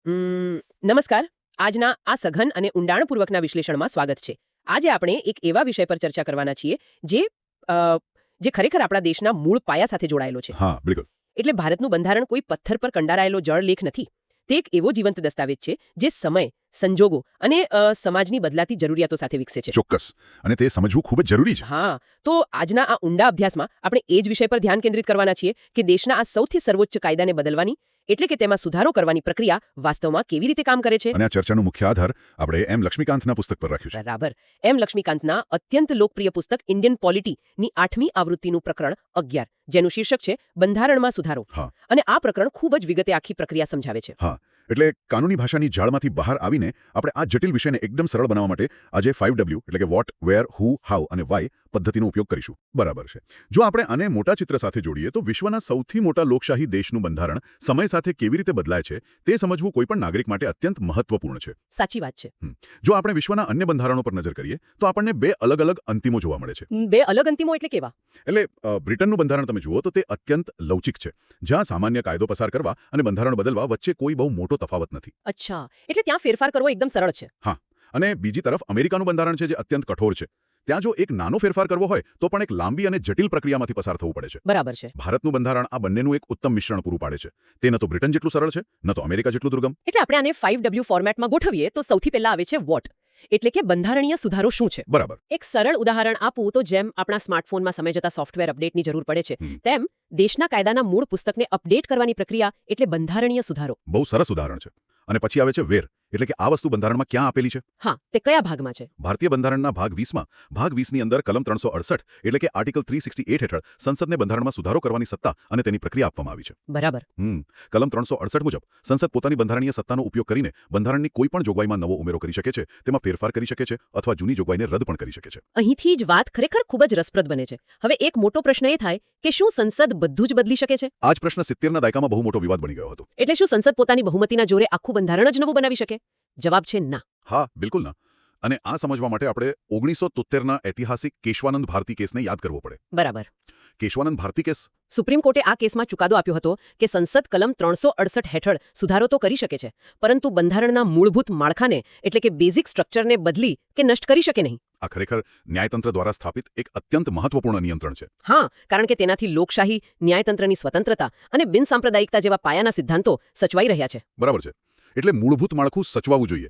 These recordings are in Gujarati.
નમસ્કાર. આજના આ સઘન અને ઊંડાણપૂર્વકના વિશ્લેષણમાં સ્વાગત છે. આજે આપણે એક એવા વિષય પર ચર્ચા કરવાના છીએ જે અ, જે ખરેખર આપણા દેશના મૂળ પાયા સાથે જોડાયેલો છે. હા, બિલકુલ. એટલે ભારતનું બંધારણ કોઈ પથ્થર પર કંડારાયેલો જળલેખ નથી. તે એક એવો જીવંત દસ્તાવેજ છે જે સમય, સંજોગો અને સમાજની બદલાતી જરૂરિયાતો સાથે વિકસે છે. ચોક્કસ. અને તે સમજવું ખૂબ જ જરૂરી છે. હા, તો આજના આ ઊંડા અભ્યાસમાં આપણે એ જ વિષય પર ધ્યાન કેન્દ્રિત કરવાના છીએ કે દેશના આ સૌથી સર્વોચ્ચ કાયદાને બદલવાની, એટલે કે તેમાં સુધારો કરવાની પ્રક્રિયા વાસ્તવમાં કેવી રીતે કામ કરે છે. અને આ ચર્ચાનો મુખ્ય આધાર આપણે એમ લક્ષ્મીકાંતના પુસ્તક પર રાખ્યું છે. બરાબર. એમ લક્ષ્મીકાંતના અત્યંત લોકપ્રિય પુસ્તક ઇન્ડિયન પોલિટીની 8મી આવૃત્તિનું પ્રકરણ 11, જેનું શીર્ષક છે બંધારણમાં સુધારો. હા. અને આ પ્રકરણ ખૂબ જ વિગતે આખી પ્રક્રિયા સમજાવે છે. હા, એટલે કાનૂની ભાષાની જાળમાંથી બહાર આવીને આપણે આ જટિલ વિષયને એકદમ સરળ બનાવવા માટે આજે 5W એટલે કે વોટ, વેર, હુ, હાઉ અને વાય પદ્ધતિનો ઉપયોગ કરીશું. બરાબર છે. જો આપણે આને મોટા ચિત્ર સાથે જોડીએ તો વિશ્વના સૌથી મોટા લોકશાહી દેશનું બંધારણ સમય સાથે કેવી રીતે બદલાય છે તે સમજવું કોઈપણ નાગરિક માટે અત્યંત મહત્વપૂર્ણ છે. સાચી વાત છે. જો આપણે વિશ્વના અન્ય બંધારણો પર નજર કરીએ તો આપણને બે અલગ અલગ અંતિમો જોવા મળે છે. બે અલગ અંતિમો એટલે કેવા? એટલે બ્રિટનનું બંધારણ તમે જુઓ તો તે અત્યંત લવચિક છે, જ્યાં સામાન્ય કાયદો પસાર કરવા અને બંધારણ બદલવા વચ્ચે કોઈ બહુ મોટો તફાવત નથી. અચ્છા, એટલે ત્યાં ફેરફાર કરવો એકદમ સરળ છે. હા, અને બીજી તરફ અમેરિકાનું બંધારણ છે જે અત્યંત કઠોર છે. ત્યાં જો એક નાનો ફેરફાર કરવો હોય તો પણ એક લાંબી અને જટિલ પ્રક્રિયામાંથી પસાર થવું પડે છે. બરાબર છે. ભારતનું બંધારણ આ બંનેનું એક ઉત્તમ મિશ્રણ પૂરું પાડે છે. તે ન તો બ્રિટન જેટલું સરળ છે, ન તો અમેરિકા જેટલું દુર્ગમ. એટલે આપણે આને 5W ફોર્મેટમાં ગોઠવીએ તો સૌથી પહેલા આવે છે વોટ, એટલે કે બંધારણીય સુધારો શું છે. બરાબર. એક સરળ ઉદાહરણ આપું તો જેમ આપણા સ્માર્ટફોનમાં સમય જતા સોફ્ટવેર અપડેટની જરૂર પડે છે, તેમ દેશના કાયદાના મૂળ પુસ્તકને અપડેટ કરવાની પ્રક્રિયા એટલે બંધારણીય સુધારો. બહુ સરસ ઉદાહરણ છે. અને પછી આવે છે વેર, એટલે કે આ વસ્તુ બંધારણમાં ક્યાં આપેલી છે. હા, તે કયા ભાગમાં છે? ભારતીય બંધારણના ભાગ 20માં ભાગ 20ની અંદર કલમ 368 એટલે કે આર્ટિકલ 368 હેઠળ સંસદને બંધારણમાં સુધારો કરવાની સત્તા અને તેની પ્રક્રિયા આપવામાં આવી છે. બરાબર. કલમ 368 મુજબ સંસદ પોતાની બંધારણીય સત્તાનો ઉપયોગ કરીને બંધારણની કોઈ પણ જોગવાઈમાં નવો ઉમેરો કરી શકે છે, તેમાં ફેરફાર કરી શકે છે અથવા જૂની જોગવાઈને રદ પણ કરી શકે છે. અહીંથી જ વાત ખરેખર ખૂબ જ રસપ્રદ બને છે. હવે એક મોટો પ્રશ્ન એ થાય કે શું સંસદ બધું જ બદલી શકે છે? આ જ પ્રશ્ન 70ના દાયકામાં બહુ મોટો વિવાદ બની ગયો હતો. એટલે શું સંસદ પોતાની બહુમતીના જોરે આખું બંધારણ જ નવું બનાવી શકે? જવાબ છે ના. હા, બિલકુલ ના. અને આ સમજવા માટે આપણે 1973ના ઐતિહાસિક કેશવાનંદ ભારતી કેસને યાદ કરવો પડે. બરાબર. કેશવાનંદ ભારતી કેસ સુપ્રીમ કોર્ટે આ કેસમાં ચુકાદો આપ્યો હતો કે સંસદ કલમ 368 હેઠળ સુધારો તો કરી શકે છે, પરંતુ બંધારણના મૂળભૂત માળખાને એટલે કે બેઝિક સ્ટ્રક્ચરને બદલી કે નષ્ટ કરી શકે નહીં. આ ખરેખર ન્યાયતંત્ર દ્વારા સ્થાપિત એક અત્યંત મહત્વપૂર્ણ નિયંત્રણ છે. હા, કારણ કે તેનાથી લોકશાહી, ન્યાયતંત્રની સ્વતંત્રતા અને બિનસાંપ્રદાયિકતા જેવા પાયાના સિદ્ધાંતો સચવાઈ રહ્યા છે. બરાબર છે. એટલે મૂળભૂત માળખું સચવાવું જોઈએ.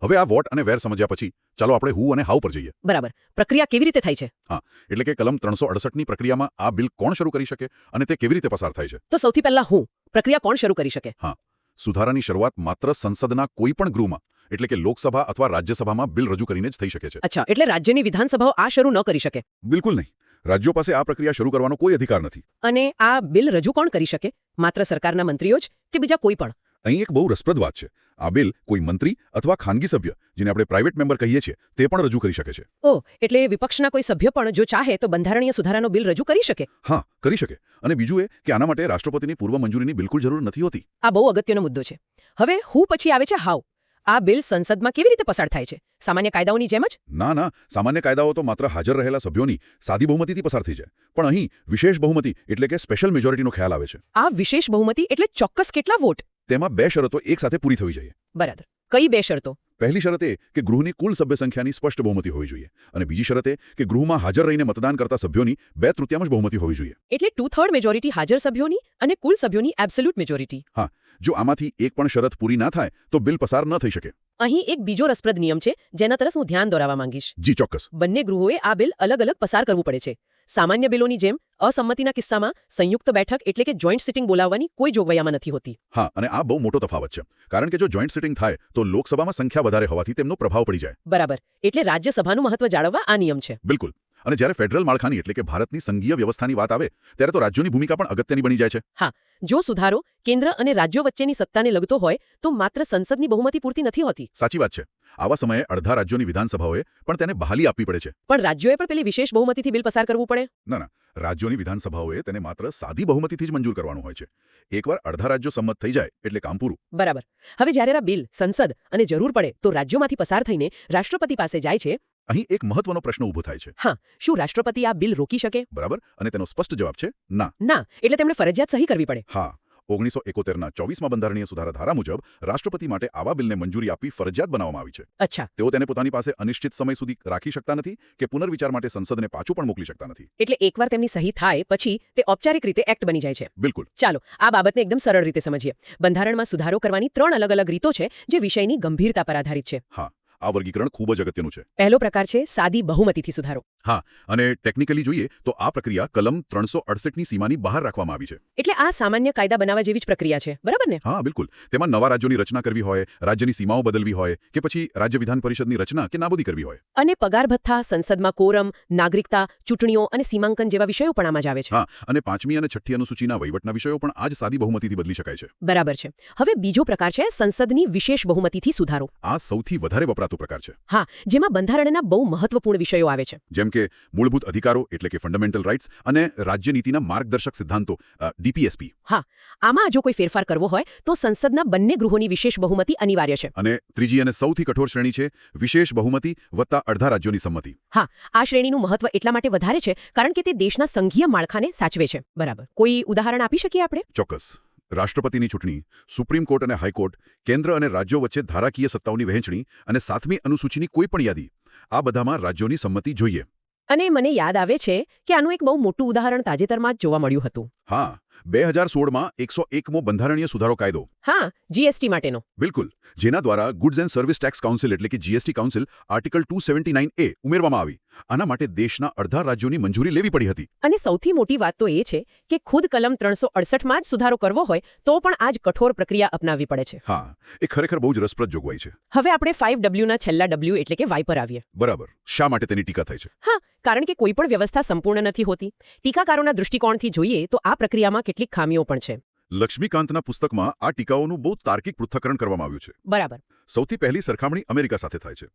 હવે આ વોટ અને વેર સમજ્યા પછી ચાલો આપણે હુ અને હાઉ પર જઈએ. બરાબર. પ્રક્રિયા કેવી રીતે થાય છે? હા, એટલે કે કલમ 368ની પ્રક્રિયામાં આ બિલ કોણ શરૂ કરી શકે અને તે કેવી રીતે પસાર થાય છે. તો સૌથી પહેલા હું પ્રક્રિયા કોણ શરૂ કરી શકે? હા, સુધારાની શરૂઆત માત્ર સંસદના કોઈ પણ ગૃહમાં એટલે કે લોકસભા અથવા રાજ્યસભામાં બિલ રજૂ કરીને જ થઈ શકે છે. અચ્છા, એટલે રાજ્યની વિધાનસભાઓ આ શરૂ ન કરી શકે? બિલકુલ નહીં. રાજ્યો પાસે આ પ્રક્રિયા શરૂ કરવાનો કોઈ અધિકાર નથી. અને આ બિલ રજૂ કોણ કરી શકે? માત્ર સરકારના મંત્રીઓ જ કે બીજા કોઈ પણ? અહીં એક બહુ રસપ્રદ વાત છે. આ બિલ કોઈ મંત્રી અથવા ખાનગી સભ્ય, જેને આપણે પ્રાઇવેટ મેમ્બર કહીએ છીએ, તે પણ રજૂ કરી શકે છે. ઓહ, એટલે વિપક્ષના કોઈ સભ્ય પણ જો ચાહે તો બંધારણીય સુધારાનો બિલ રજૂ કરી શકે? હા, કરી શકે. અને બીજું એ કે આના માટે રાષ્ટ્રપતિની પૂર્વ મંજૂરીની બિલકુલ જરૂર નથી હોતી. આ બહુ અગત્યનો મુદ્દો છે. હવે હું પછી આવે છે હાઉ. આ બિલ સંસદમાં કેવી રીતે પસાર થાય છે? સામાન્ય કાયદાઓની જેમ જ? ના, સામાન્ય કાયદાઓ તો માત્ર હાજર રહેલા સભ્યોની સાદી બહુમતીથી પસાર થઈ જાય. પણ અહીં વિશેષ બહુમતી એટલે કે સ્પેશિયલ મેજોરિટીનો ખ્યાલ આવે છે. આ વિશેષ બહુમતી એટલે ચોક્કસ કેટલા વોટ? તેમાં બે શરતો એકસાથે પૂરી થવી જોઈએ. બરાબર. કઈ બે શરતો? પહેલી શરત એ કે ગૃહની કુલ સભ્ય સંખ્યાની સ્પષ્ટ બહુમતી હોવી જોઈએ, અને બીજી શરત એ કે ગૃહમાં હાજર રહીને મતદાન કરતા સભ્યોની 2/3 બહુમતી હોવી જોઈએ. એટલે 2/3 મેજોરિટી હાજર સભ્યોની અને કુલ સભ્યોની એબ્સોલ્યુટ મેજોરિટી. હા, જો આમાંથી એક પણ શરત પૂરી ના થાય તો બિલ પસાર ન થઈ શકે. અહીં એક બીજો રસપ્રદ નિયમ છે જેના તરફ હું ધ્યાન દોરાવવા માંગીશ. જી ચોક્કસ. બંને ગૃહોએ આ બિલ અલગ અલગ પસાર કરવું પડે છે. સામાન્ય બિલોની જેમ અસંમતિના કિસ્સામાં સંયુક્ત બેઠક એટલે કે જોઈન્ટ સિટિંગ બોલાવવાની કોઈ જોગવાઈ આમાં નથી હોતી. હા, અને આ બહુ મોટો તફાવત છે, કારણ કે જો જોઈન્ટ સિટિંગ થાય તો લોકસભામાં સંખ્યા વધારે હોવાથી તેમનો પ્રભાવ પડી જાય. બરાબર. એટલે રાજ્યસભાનું મહત્વ જાળવવા આ નિયમ છે. બિલકુલ. અને જ્યારે ફેડરલ માળખાની એટલે કે ભારતની સંઘીય વ્યવસ્થાની વાત આવે ત્યારે તો રાજ્યોની ભૂમિકા પણ અગત્યની બની જાય છે. હા, જો સુધારો કેન્દ્ર અને રાજ્યો વચ્ચેની સત્તાને લગતો હોય તો માત્ર સંસદની બહુમતી પૂરતી નથી હોતી. સાચી વાત છે. આવા સમયે અડધા રાજ્યોની વિધાનસભાઓએ પણ તેને બહાલી આપવી પડે છે. પણ રાજ્યોએ પણ પેલી વિશેષ બહુમતીથી બિલ પસાર કરવું પડે? ના, રાજ્યોની વિધાનસભાઓએ તેને માત્ર સાદી બહુમતીથી જ મંજૂર કરવાનું હોય છે. એકવાર અડધા રાજ્યો સંમત થઈ જાય એટલે કામ પૂરું. બરાબર. હવે જ્યારે આ બિલ સંસદ અને જરૂર પડે તો રાજ્યોમાંથી પસાર થઈને રાષ્ટ્રપતિ પાસે જાય છે. અહીં એક મહત્વનો પ્રશ્ન ઊભો થાય છે. હા, શું રાષ્ટ્રપતિ આ બિલ રોકી શકે? બરાબર. અને તેનો સ્પષ્ટ જવાબ છે ના. ના, એટલે તેમણે ફરજિયાત સહી કરવી પડે. હા, 1971ના 24મા બંધારણીય સુધારા ધારા મુજબ રાષ્ટ્રપતિ માટે આવા બિલને મંજૂરી આપવી ફરજિયાત બનાવવામાં આવી છે. અચ્છા, તેઓ તેને પોતાની પાસે અનિશ્ચિત સમય સુધી રાખી શકતા નથી કે પુનર્વિચાર માટે સંસદને પાછું પણ મોકલી શકતા નથી. એટલે એકવાર તેમની સહી થાય પછી તે ઔપચારિક રીતે એક્ટ બની જાય છે. બિલકુલ. ચાલો આ બાબતને એકદમ સરળ રીતે સમજીએ. બંધારણમાં સુધારો કરવાની 3 અલગ અલગ રીતો છે જે વિષયની ગંભીરતા પર આધારિત છે. હા, આ વર્ગીકરણ ખૂબ જ અગત્યનું છે. પહેલો પ્રકાર છે સાદી બહુમતીથી સુધારો. હા, અને ટેકનિકલી જોઈએ તો આ પ્રક્રિયા કલમ 368ની સીમાની બહાર રાખવામાં આવી છે. એટલે આ સામાન્ય કાયદા બનાવવા જેવી જ પ્રક્રિયા છે, બરાબર ને? હા, બિલકુલ. તેમાં નવા રાજ્યોની રચના કરવી હોય, રાજ્યની સીમાઓ બદલવી હોય કે પછી રાજ્ય વિધાન પરિષદની રચના કે નાબૂદી કરવી હોય. અને પગાર ભથ્થા, સંસદમાં કોરમ, નાગરિકતા, ચૂંટણીઓ અને સીમાંકન જેવા વિષયો પણ આમાં જ આવે છે. હા, અને 5મી અને 6ઠ્ઠી અનુસૂચિના વહીવટના વિષયો પણ આ જ સાદી બહુમતીથી બદલી શકાય છે. બરાબર છે. હવે બીજો પ્રકાર છે સંસદની વિશેષ બહુમતીથી સુધારો. આ સૌથી વધારે વપરાતો પ્રકાર છે. હા, જેમાં બંધારણના બહુ મહત્વપૂર્ણ વિષયો આવે છે. જેમ કે મૂળભૂત અધિકારો એટલે કે ફંડામેન્ટલ રાઇટ્સ અને રાજ્યનીતિના માર્ગદર્શક સિદ્ધાંતો ડીપીએસપી. હા, આમાં જો કોઈ ફેરફાર કરવો હોય તો સંસદના બંને ગૃહોની વિશેષ બહુમતી અનિવાર્ય છે. અને ત્રીજી અને સૌથી કઠોર શ્રેણી છે વિશેષ બહુમતી વત્તા અડધા રાજ્યોની સંમતિ. હા, આ શ્રેણીનું મહત્વ એટલા માટે વધારે છે કારણ કે તે દેશના સંઘીય માળખાને સાચવે છે. બરાબર. કોઈ ઉદાહરણ આપી શકીએ આપણે? ચોક્કસ. રાષ્ટ્રપતિની ચૂંટણી, સુપ્રીમ કોર્ટ અને હાઈકોર્ટ, કેન્દ્ર અને રાજ્યો વચ્ચે ધારાકીય સત્તાઓની વહેંચણી અને 7મી અનુસૂચિની કોઈ પણ યાદી, આ બધામાં રાજ્યોની સંમતિ જોઈએ. અને મને યાદ આવે છે કે આનું એક બહુ મોટું ઉદાહરણ તાજેતરમાં જ જોવા મળ્યું હતું. હા, 2016માં 101મો બંધારણીય સુધારો કાયદો. હા, જીએસટી માટેનો. બિલકુલ. જેના દ્વારા goods and service tax council એટલે કે જીએસટી કાઉન્સિલ આર્ટિકલ 279A ઉમેરવામાં આવી. આના માટે દેશના અડધા રાજ્યોની મંજૂરી લેવી પડી હતી. અને સૌથી મોટી વાત તો એ છે કે ખુદ કલમ 368માં જ સુધારો કરવો હોય તો પણ આ જ કઠોર પ્રક્રિયા અપનાવવી પડે છે. હા, એ ખરેખર બહુ જ રસપ્રદ જોગવાઈ છે. હવે આપણે 5W ના છેલ્લા W એટલે કે Y પર આવીએ. બરાબર. શા માટે તેની ટીકા થાય છે? હા, કારણ કે કોઈ પણ વ્યવસ્થા સંપૂર્ણ નથી હોતી. ટીકાકારોના દૃષ્ટિકોણથી જોઈએ તો આ પ્રક્રિયામાં કેટલીક ખામીઓ પણ છે. લક્ષ્મીકાંતના પુસ્તકમાં આ ટીકાઓનું બહુ તાર્કિક પૃથ્થકરણ કરવામાં આવ્યું છે. બરાબર. સૌથી પહેલી સરખામણી અમેરિકા સાથે થાય છે.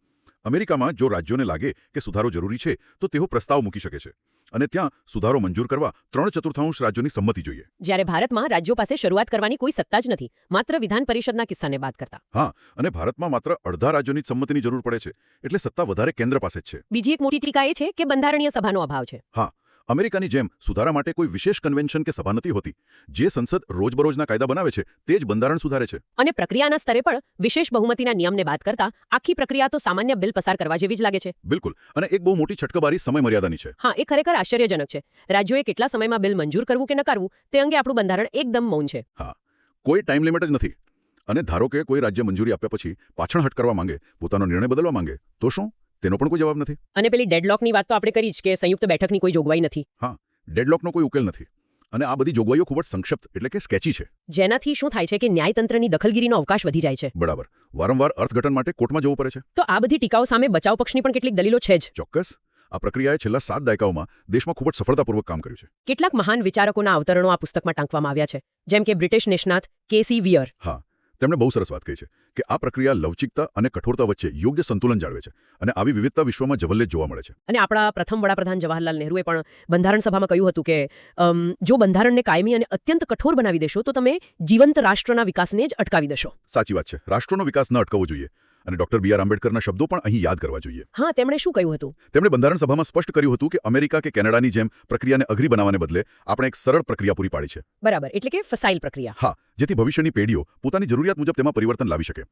અમેરિકામાં જો રાજ્યોને લાગે કે સુધારો જરૂરી છે તો તેઓ પ્રસ્તાવ મૂકી શકે છે અને ત્યાં સુધારો મંજૂર કરવા 3/4 રાજ્યોની સંમતિ જોઈએ. જ્યારે ભારતમાં રાજ્યો પાસે શરૂઆત કરવાની કોઈ સત્તા જ નથી, માત્ર વિધાન પરિષદના કિસ્સાને બાદ કરતા. હા, અને ભારતમાં માત્ર અડધા રાજ્યોની જ સંમતિની જરૂર પડે છે, એટલે સત્તા વધારે કેન્દ્ર પાસે જ છે. બીજી એક મોટી ટીકા એ છે કે બંધારણીય સભાનો અભાવ છે. હા, અમેરિકાની જેમ સુધારા માટે કોઈ વિશેષ કન્વેન્શન કે સભા નથી હોતી. જે સંસદ રોજબરોજના કાયદા બનાવે છે તે જ બંધારણ સુધારે છે. અને પ્રક્રિયાના સ્તરે પણ વિશેષ બહુમતીના નિયમને બાદ કરતા આખી પ્રક્રિયા તો સામાન્ય બિલ પસાર કરવા જેવી જ લાગે છે. બિલકુલ. અને એક બહુ મોટી છટકબારી સમયમર્યાદાની છે. હા, એ ખરેખર આશ્ચર્યજનક છે. રાજ્યોએ કેટલા સમયમાં બિલ મંજૂર કરવું કે નકારવું તે અંગે આપણું બંધારણ એકદમ મૌન છે. હા, કોઈ ટાઈમ લિમિટ જ નથી. અને ધારો કે કોઈ રાજ્ય મંજૂરી આપ્યા પછી પાછળહટ કરવા માંગે, પોતાનો નિર્ણય બદલવા માંગે, તો શું? તેનો પણ કોઈ જવાબ નથી. અને પેલી ડેડલોકની વાત તો આપણે કરી જ કે સંયુક્ત બેઠકની કોઈ જોગવાઈ નથી. હા, ડેડલોકનો કોઈ ઉકેલ નથી. અને આ બધી જોગવાઈઓ ખૂબ જ સંક્ષિપ્ત એટલે કે સ્કેચી છે. જેનાથી શું થાય છે કે ન્યાયતંત્રની દખલગીરીનો અવકાશ વધી જાય છે. બરાબર. વારંવાર અર્થઘટન માટે કોર્ટમાં જવું પડે છે. તો આ બધી ટીકાઓ સામે બચાવ પક્ષની પણ કેટલીક દલીલો છે જ. ચોક્કસ. આ પ્રક્રિયાએ છેલ્લા 7 દાયકાઓમાં દેશમાં ખૂબ જ સફળતાપૂર્વક કામ કર્યું છે. કેટલાક મહાન વિચારકોના અવતરણો આ પુસ્તકમાં ટાંકવામાં આવ્યા છે, જેમ કે બ્રિટિશ નિષ્ણાત કેસી વિયર. હા, તેમણે બહુ સરસ વાત કહી છે કે આ પ્રક્રિયા લવચિકતા અને કઠોરતા વચ્ચે યોગ્ય સંતુલન જાળવે છે અને આવી વિવિધતા વિશ્વમાં જવલ્લે જોવા મળે છે. અને આપણા પ્રથમ વડાપ્રધાન જવાહરલાલ નહેરુએ પણ બંધારણ સભામાં કહ્યું હતું કે જો બંધારણને કાયમી અને અત્યંત કઠોર બનાવી દેશો તો તમે જીવંત રાષ્ટ્રના વિકાસને જ અટકાવી દેશો. સાચી વાત છે. રાષ્ટ્રનો વિકાસ ન અટકાવવો જોઈએ. અને ડોક્ટર બી આર આંબેડકરના શબ્દો પણ અહીં યાદ કરવા જોઈએ. હા, તેમણે શું કહ્યું હતું? તેમણે બંધારણ સભામાં સ્પષ્ટ કર્યું હતું કે અમેરિકા કે કેનેડાની જેમ પ્રક્રિયાને અઘરી બનાવવાને બદલે આપણે એક સરળ પ્રક્રિયા પૂરી પાડી છે. બરાબર, એટલે કે ફસાઈલ પ્રક્રિયા. હા, જેથી ભવિષ્યની પેઢીઓ પોતાની જરૂરિયાત મુજબ તેમાં પરિવર્તન લાવી શકે.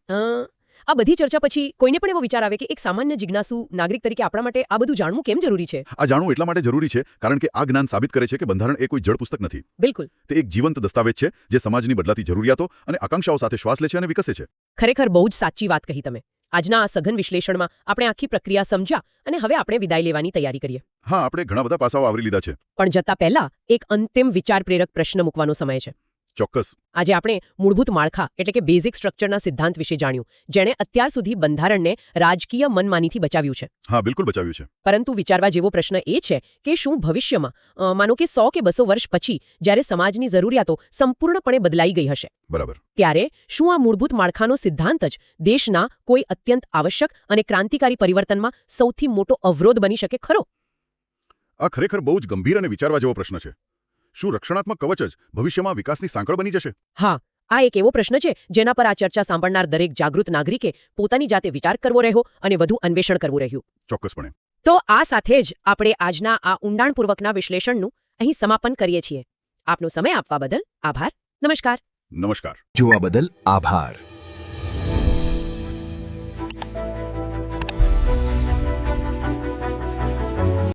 આ બધી ચર્ચા પછી કોઈને પણ એવો વિચાર આવે કે એક સામાન્ય જિજ્ઞાસુ નાગરિક તરીકે આપણા માટે આ બધું જાણવું કેમ જરૂરી છે? આ જાણવું એટલા માટે જરૂરી છે કારણ કે આ જ્ઞાન સાબિત કરે છે કે બંધારણ એ કોઈ જડ પુસ્તક નથી. બિલકુલ. તે એક જીવંત દસ્તાવેજ છે જે સમાજની બદલાતી જરૂરિયાતો અને આકાંક્ષાઓ સાથે શ્વાસ લે છે અને વિકસે છે. ખરેખર બહુ જ સાચી વાત કહી તમે. આજના આ સઘન વિશ્લેષણમાં આપણે આખી પ્રક્રિયા સમજ્યા અને હવે આપણે વિદાય લેવાની તૈયારી કરીએ. હા, આપણે ઘણા બધા પાસાઓ આવરી લીધા છે. પણ જતા પહેલા એક અંતિમ વિચાર પ્રેરક પ્રશ્ન મૂકવાનો સમય છે. ચોક્કસ. આજે આપણે મૂળભૂત માળખા એટલે કે બેઝિક સ્ટ્રક્ચરના સિદ્ધાંત વિશે જાણ્યું, જેણે અત્યાર સુધી બંધારણને રાજકીય મનમાનીથી બચાવ્યું છે. હા, બિલકુલ બચાવ્યું છે. પરંતુ વિચારવા જેવો પ્રશ્ન એ છે કે શું ભવિષ્યમાં માનો કે 100 કે 200 વર્ષ પછી જ્યારે સમાજની જરૂરિયાતો સંપૂર્ણપણે બદલાઈ ગઈ હશે, બરાબર, ત્યારે શું આ મૂળભૂત માળખાનો સિદ્ધાંત જ દેશના કોઈ અત્યંત આવશ્યક અને ક્રાંતિકારી પરિવર્તનમાં સૌથી મોટો અવરોધ બની શકે ખરો? આ ખરેખર બહુ જ ગંભીર અને વિચારવા જેવો પ્રશ્ન છે. શું રક્ષણાત્મક કવચ જ ભવિષ્યમાં વિકાસની સાંકળ બની જશે? હા, આ એક એવો પ્રશ્ન છે જેના પર આ ચર્ચા સાંભળનાર દરેક જાગૃત નાગરિકે પોતાની જાતે વિચાર કરવો રહ્યો અને વધુ અન્વેષણ કરવું રહ્યું. ચોક્કસપણે. તો આ સાથે જ આપણે આજના આ ઊંડાણપૂર્વકના વિશ્લેષણનું અહીં સમાપન કરીએ છીએ. આપનો સમય આપવા બદલ આભાર. નમસ્કાર. નમસ્કાર. જોવા બદલ આભાર.